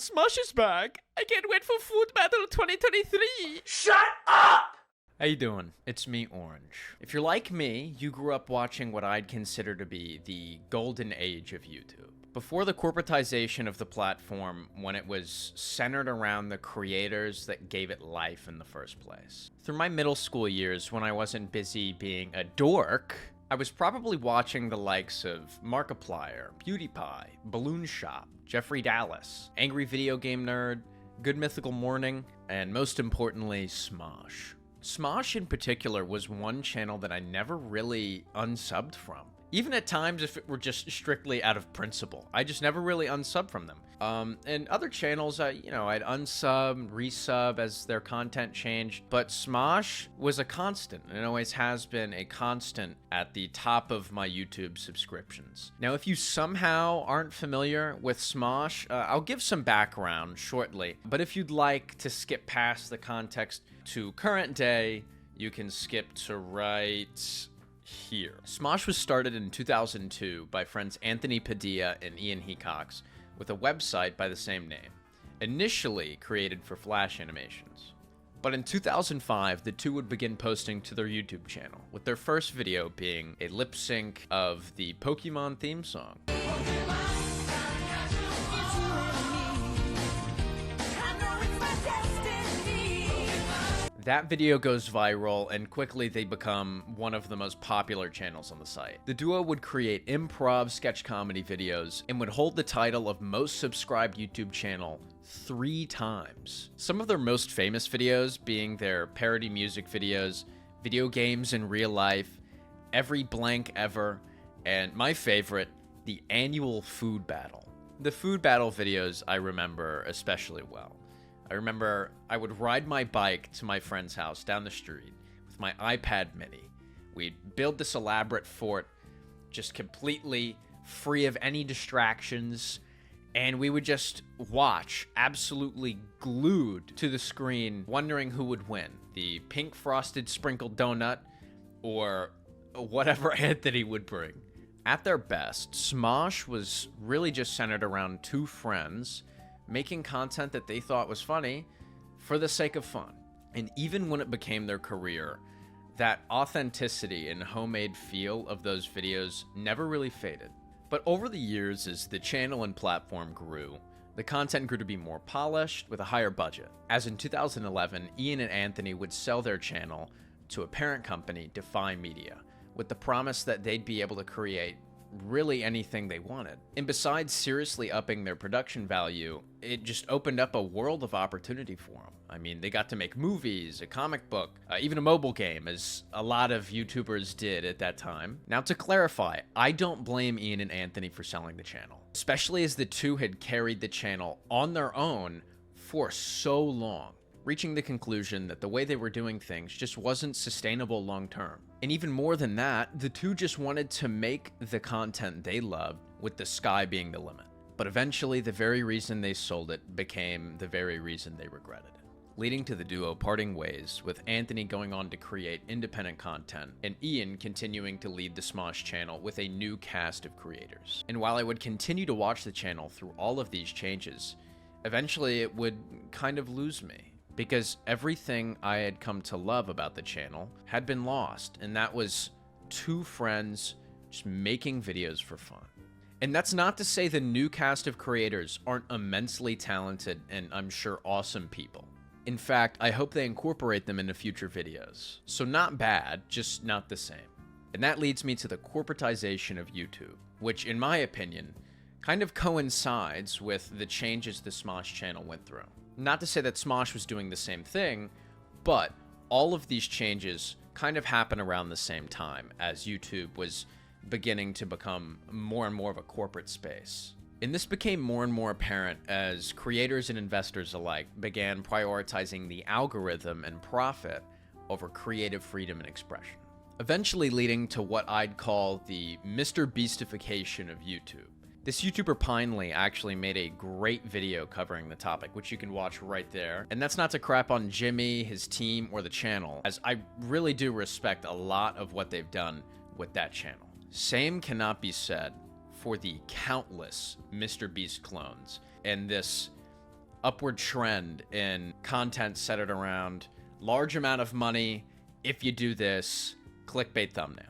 Smosh is back. I can't wait for Food Battle 2023. Shut up! How you doing? It's me, Orange. If you're like me, you grew up watching what I'd consider to be the golden age of YouTube. Before the corporatization of the platform, when it was centered around the creators that gave it life in the first place. Through my middle school years, when I wasn't busy being a dork, I was probably watching the likes of Markiplier, PewDiePie, Balloon Shop, Jeffrey Dallas, Angry Video Game Nerd, Good Mythical Morning, and most importantly, Smosh. Smosh in particular was one channel that I never really unsubbed from. Even at times if it were just strictly out of principle. I just never really unsubbed from them. And other channels, I'd unsub, resub as their content changed. But Smosh was a constant, and it always has been a constant at the top of my YouTube subscriptions. Now, if you somehow aren't familiar with Smosh, I'll give some background shortly. But if you'd like to skip past the context to current day, you can skip to right here. Smosh was started in 2002 by friends Anthony Padilla and Ian Hecox with a website by the same name, initially created for Flash animations. But in 2005, the two would begin posting to their YouTube channel, with their first video being a lip sync of the Pokemon theme song. That video goes viral, and quickly they become one of the most popular channels on the site. The duo would create improv sketch comedy videos and would hold the title of most subscribed YouTube channel 3 times. Some of their most famous videos being their parody music videos, video games in real life, every blank ever, and my favorite, the annual food battle. The food battle videos I remember especially well. I remember I would ride my bike to my friend's house down the street with my iPad mini. We'd build this elaborate fort, just completely free of any distractions, and we would just watch, absolutely glued to the screen, wondering who would win, the pink frosted sprinkled donut or whatever Anthony would bring. At their best, Smosh was really just centered around 2 friends making content that they thought was funny for the sake of fun. And even when it became their career, that authenticity and homemade feel of those videos never really faded. But over the years, as the channel and platform grew, the content grew to be more polished with a higher budget. As in 2011, Ian and Anthony would sell their channel to a parent company, Defy Media, with the promise that they'd be able to create really anything they wanted. And besides seriously upping their production value, it just opened up a world of opportunity for them. I mean, they got to make movies, a comic book, even a mobile game, as a lot of YouTubers did at that time. Now, to clarify, I don't blame Ian and Anthony for selling the channel, especially as the two had carried the channel on their own for so long, reaching the conclusion that the way they were doing things just wasn't sustainable long term. And even more than that, the two just wanted to make the content they loved, with the sky being the limit. But eventually, the very reason they sold it became the very reason they regretted it, leading to the duo parting ways, with Anthony going on to create independent content and Ian continuing to lead the Smosh channel with a new cast of creators. And while I would continue to watch the channel through all of these changes, eventually it would kind of lose me, because everything I had come to love about the channel had been lost, and that was 2 friends just making videos for fun. And that's not to say the new cast of creators aren't immensely talented and I'm sure awesome people. In fact, I hope they incorporate them into future videos. So not bad, just not the same. And that leads me to the corporatization of YouTube, which in my opinion kind of coincides with the changes the Smosh channel went through. Not to say that Smosh was doing the same thing, but all of these changes kind of happen around the same time as YouTube was beginning to become more and more of a corporate space. And this became more and more apparent as creators and investors alike began prioritizing the algorithm and profit over creative freedom and expression, eventually leading to what I'd call the Mr. Beastification of YouTube. This YouTuber Pinely actually made a great video covering the topic, which you can watch right there. And that's not to crap on Jimmy, his team, or the channel, as I really do respect a lot of what they've done with that channel. Same cannot be said for the countless Mr. Beast clones and this upward trend in content centered around large amount of money if you do this clickbait thumbnail.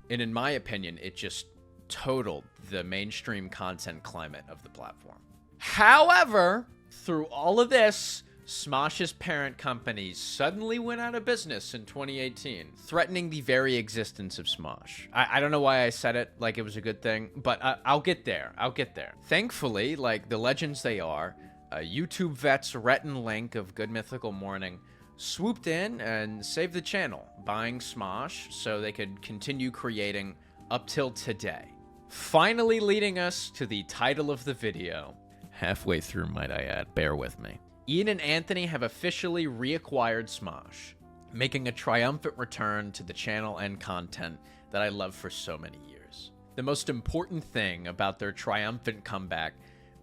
And in my opinion, it just totaled the mainstream content climate of the platform. However, through all of this, Smosh's parent company suddenly went out of business in 2018, threatening the very existence of Smosh. I don't know why I said it like it was a good thing, but I'll get there. I'll get there. Thankfully, like the legends they are, YouTube vets Rhett and Link of Good Mythical Morning swooped in and saved the channel, buying Smosh so they could continue creating up till today. Finally leading us to the title of the video. Halfway through, might I add, bear with me. Ian and Anthony have officially reacquired Smosh, making a triumphant return to the channel and content that I love for so many years. The most important thing about their triumphant comeback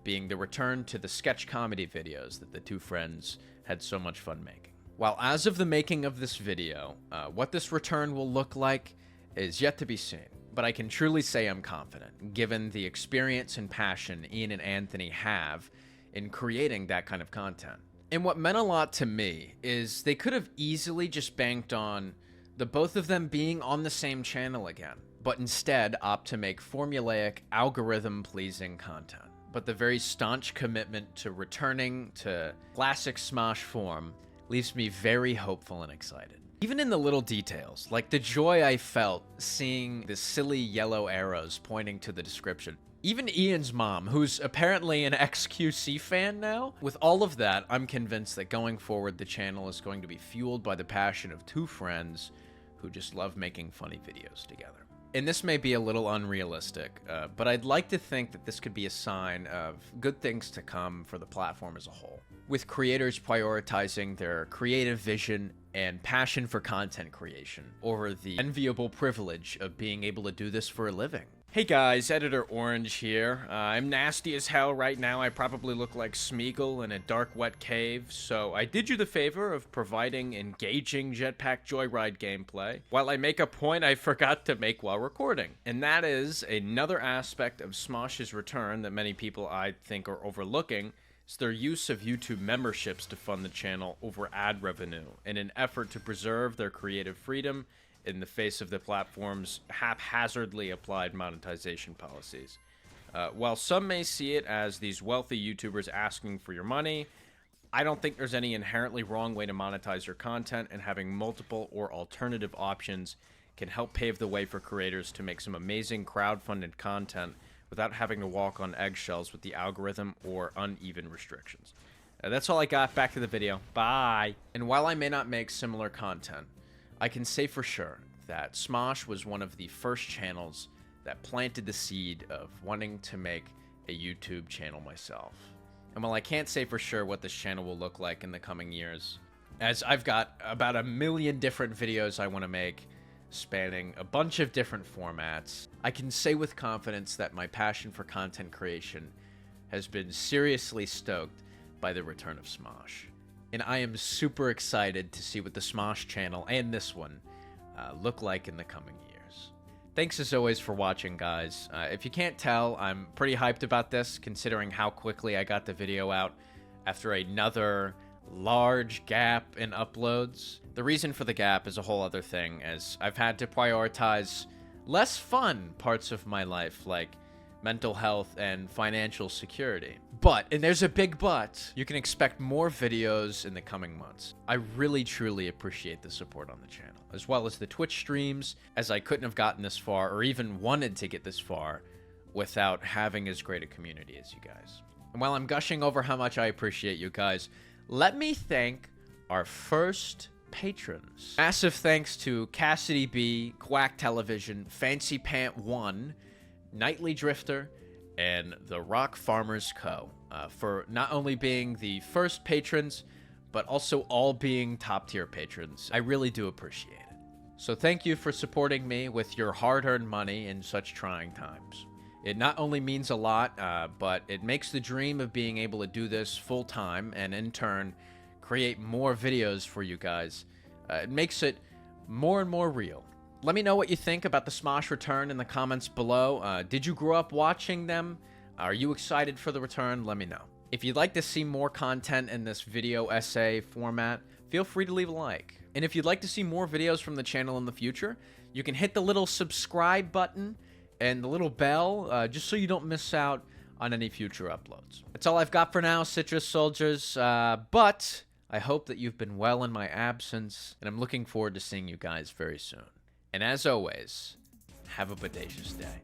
being the return to the sketch comedy videos that the two friends had so much fun making. While as of the making of this video, what this return will look like is yet to be seen, but I can truly say I'm confident, given the experience and passion Ian and Anthony have in creating that kind of content. And what meant a lot to me is they could have easily just banked on the both of them being on the same channel again, but instead opt to make formulaic, algorithm-pleasing content. But the very staunch commitment to returning to classic Smosh form leaves me very hopeful and excited. Even in the little details, like the joy I felt seeing the silly yellow arrows pointing to the description. Even Ian's mom, who's apparently an XQC fan now. With all of that, I'm convinced that going forward, the channel is going to be fueled by the passion of two friends who just love making funny videos together. And this may be a little unrealistic, but I'd like to think that this could be a sign of good things to come for the platform as a whole, with creators prioritizing their creative vision and passion for content creation over the enviable privilege of being able to do this for a living. Hey guys, Editor Orange here. I'm nasty as hell right now. I probably look like Smeagol in a dark, wet cave, so I did you the favor of providing engaging Jetpack Joyride gameplay, while I make a point I forgot to make while recording. And that is another aspect of Smosh's return that many people I think are overlooking. It's their use of YouTube memberships to fund the channel over ad revenue in an effort to preserve their creative freedom in the face of the platform's haphazardly applied monetization policies. While some may see it as these wealthy YouTubers asking for your money, I don't think there's any inherently wrong way to monetize your content, and having multiple or alternative options can help pave the way for creators to make some amazing crowd-funded content without having to walk on eggshells with the algorithm or uneven restrictions. That's all I got. Back to the video. Bye! And while I may not make similar content, I can say for sure that Smosh was one of the first channels that planted the seed of wanting to make a YouTube channel myself. And while I can't say for sure what this channel will look like in the coming years, as I've got about 1 million different videos I want to make, spanning a bunch of different formats, I can say with confidence that my passion for content creation has been seriously stoked by the return of Smosh. And I am super excited to see what the Smosh channel and this one look like in the coming years. Thanks as always for watching, guys. If you can't tell, I'm pretty hyped about this, considering how quickly I got the video out after another large gap in uploads. The reason for the gap is a whole other thing, as I've had to prioritize less fun parts of my life, like mental health and financial security. But, and there's a big but, you can expect more videos in the coming months. I really truly appreciate the support on the channel, as well as the Twitch streams, as I couldn't have gotten this far or even wanted to get this far without having as great a community as you guys. And while I'm gushing over how much I appreciate you guys, let me thank our first patrons. Massive thanks to Cassidy B, Quack Television, Fancy Pant 1, Nightly Drifter, and the Rock Farmers Co. For not only being the first patrons, but also all being top-tier patrons. I really do appreciate it. So thank you for supporting me with your hard-earned money in such trying times. It not only means a lot, but it makes the dream of being able to do this full-time and in turn create more videos for you guys. It makes it more and more real. Let me know what you think about the Smosh return in the comments below. Did you grow up watching them? Are you excited for the return? Let me know. If you'd like to see more content in this video essay format, feel free to leave a like. And if you'd like to see more videos from the channel in the future, you can hit the little subscribe button and the little bell, just so you don't miss out on any future uploads. That's all I've got for now, Citrus Soldiers, but I hope that you've been well in my absence, and I'm looking forward to seeing you guys very soon. And as always, have a bodacious day.